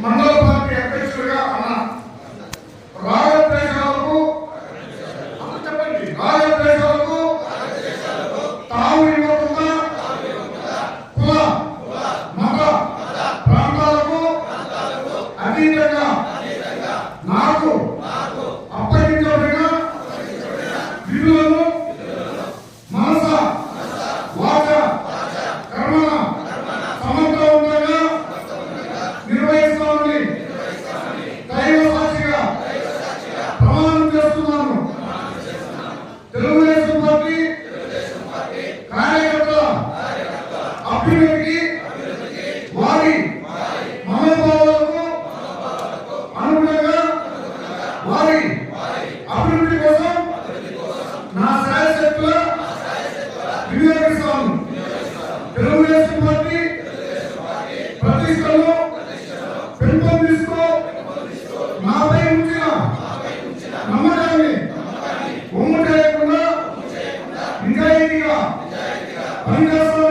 మండల పార్టీ అధ్యక్షుడిగా అన్న రాగద్వేషాలకు చెప్పండి, రాగద్వేషాలకు తాము ఇవ్వకుండా కుల మత ప్రాంతాలకు అతీతంగా నాకు అప్పగించబడిన విధులను మనస వాచ కర్మణ సమర్థవంతంగా నిర్వహిస్తామని దైవ సాక్షిగా ప్రమాణం చేస్తున్నాను. తెలుగుదేశం పార్టీ కార్యకర్తల అభ్యున్నతికి వారి మనోభావాలకు అనుగుణంగా వారి అభివృద్ధి కోసం నా శాయశక్తుల వినియోగిస్తాను. తెలుగుదేశం పార్టీ ప్రతిష్టను పెంపొందిస్తూ నాపై ఉంచిన నమ్మకాన్ని ఒమ్ము చేయకుండా నిజాయితీగా పనిచేస్తాను.